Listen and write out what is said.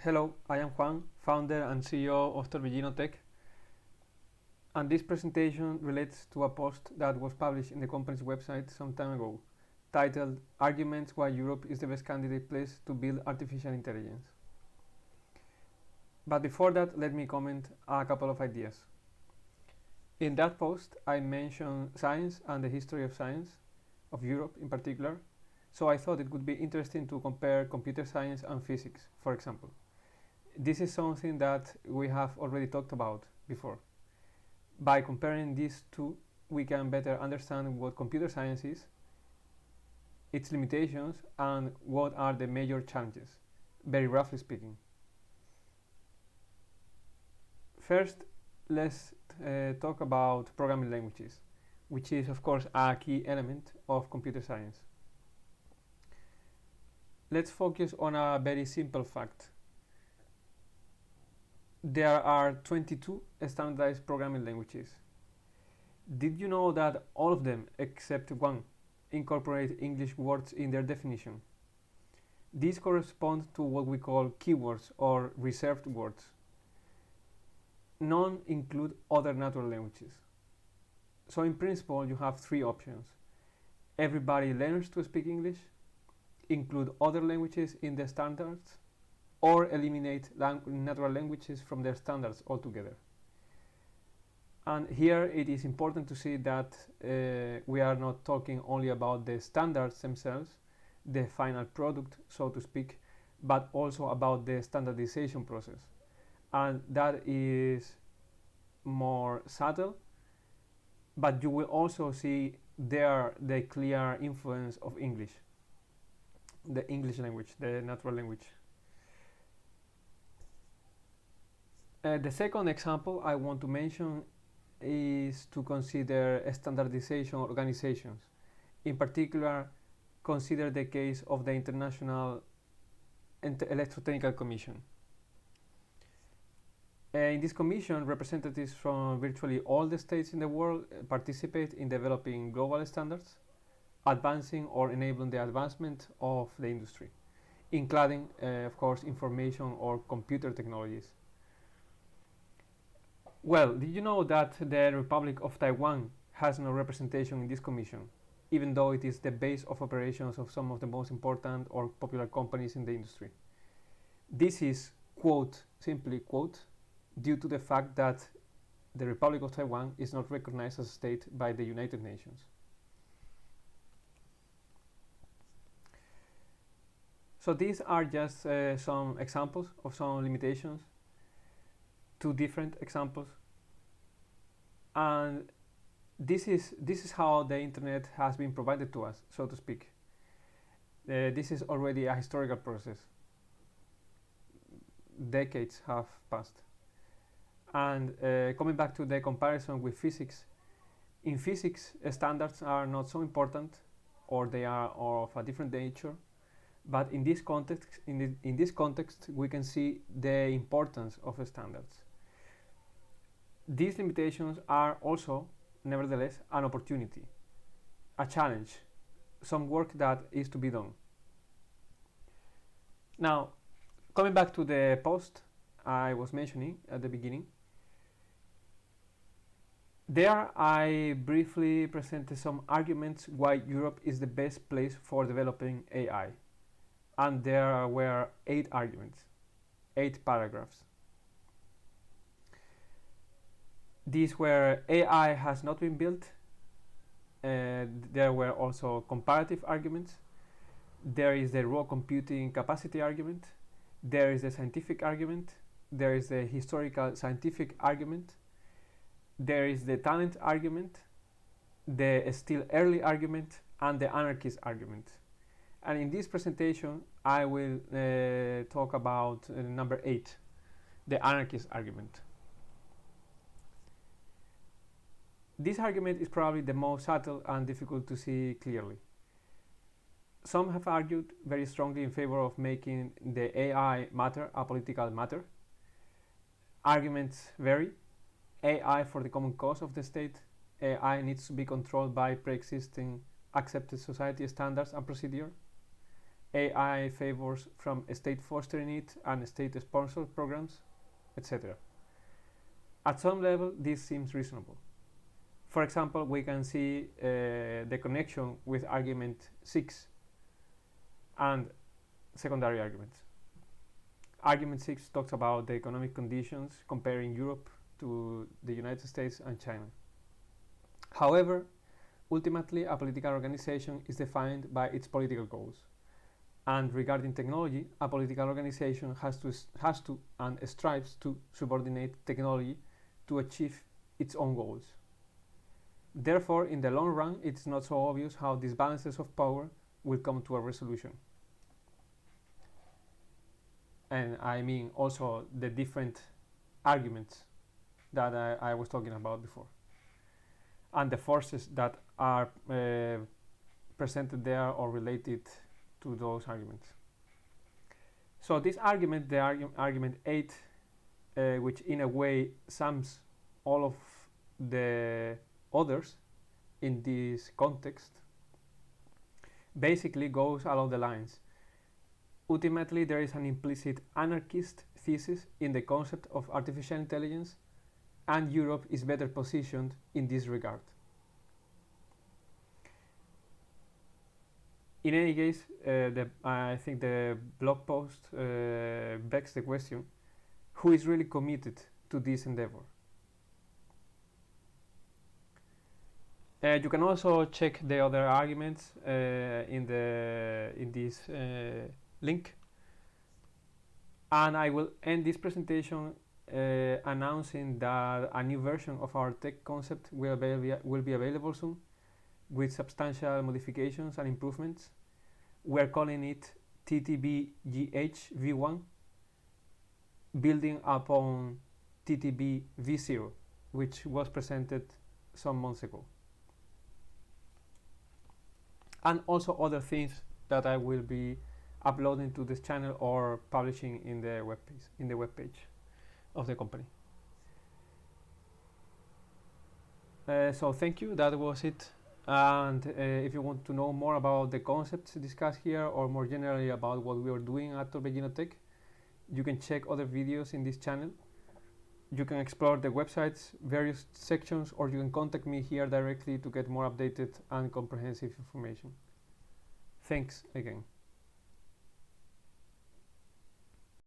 Hello, I am Juan, founder and CEO of Torbellino Tech, and this presentation relates to a post that was published in the company's website some time ago, titled Arguments Why Europe is the Best Candidate Place to Build Artificial Intelligence. But before that, let me comment a couple of ideas. In that post, I mentioned science and the history of science, of Europe in particular, so I thought it would be interesting to compare computer science and physics, for example. This is something that we have already talked about before. By comparing these two, we can better understand what computer science is, its limitations, and what are the major challenges, very roughly speaking. First, let's talk about programming languages, which is of course a key element of computer science. Let's focus on a very simple fact. There are 22 standardized programming languages. Did you know that all of them, except one, incorporate English words in their definition? These correspond to what we call keywords or reserved words. None include other natural languages. So in principle, you have three options. Everybody learns to speak English, include other languages in the standards, or eliminate natural languages from their standards altogether. And here it is important to see that we are not talking only about the standards themselves, the final product, so to speak, but also about the standardization process. And that is more subtle, but you will also see there the clear influence of English, the English language, the natural language. The second example I want to mention is to consider standardization organizations. In particular, consider the case of the International Electrotechnical Commission. In this commission, representatives from virtually all the states in the world participate in developing global standards, advancing or enabling the advancement of the industry, including, of course, information or computer technologies. Well, did you know that the Republic of Taiwan has no representation in this commission, even though it is the base of operations of some of the most important or popular companies in the industry? This is, quote, simply quote, due to the fact that the Republic of Taiwan is not recognized as a state by the United Nations. So these are just some examples of some limitations, two different examples, and this is how the internet has been provided to us, so to speak. This is already a historical process. Decades have passed. And coming back to the comparison with physics, in physics standards are not so important, or they are of a different nature, but in this context we can see the importance of standards. These limitations are also, nevertheless, an opportunity, a challenge, some work that is to be done. Now, coming back to the post I was mentioning at the beginning, there I briefly presented some arguments why Europe is the best place for developing AI. And there were 8 arguments, 8 paragraphs. These were AI has not been built. There were also comparative arguments. There is the raw computing capacity argument. There is the scientific argument. There is the historical scientific argument. There is the talent argument, the still early argument, and the anarchist argument. And in this presentation, I will talk about number 8, the anarchist argument. This argument is probably the most subtle and difficult to see clearly. Some have argued very strongly in favor of making the AI matter a political matter. Arguments vary. AI for the common cause of the state. AI needs to be controlled by pre-existing accepted society standards and procedure. AI favors from state fostering it and state-sponsored programs, etc. At some level, this seems reasonable. For example, we can see the connection with argument 6 and secondary arguments. Argument 6 talks about the economic conditions comparing Europe to the United States and China. However, ultimately, a political organization is defined by its political goals. And regarding technology, a political organization has to and strives to subordinate technology to achieve its own goals. Therefore, in the long run, it's not so obvious how these balances of power will come to a resolution. And I mean also the different arguments that I was talking about before, and the forces that are presented there or related to those arguments. So this argument, the argument 8, which in a way sums all of the others in this context, basically goes along the lines. Ultimately, there is an implicit anarchist thesis in the concept of artificial intelligence, and Europe is better positioned in this regard. In any case, I think the blog post begs the question, who is really committed to this endeavor? You can also check the other arguments in this link. And I will end this presentation announcing that a new version of our tech concept will be available soon, with substantial modifications and improvements. We're calling it TTB-GH V1, building upon TTB V0, which was presented some months ago. And also other things that I will be uploading to this channel or publishing in the webpage of the company. So thank you, that was it. And if you want to know more about the concepts discussed here, or more generally about what we are doing at Torbellino Tech, you can check other videos in this channel. You can explore the website's various sections, or you can contact me here directly to get more updated and comprehensive information. Thanks again.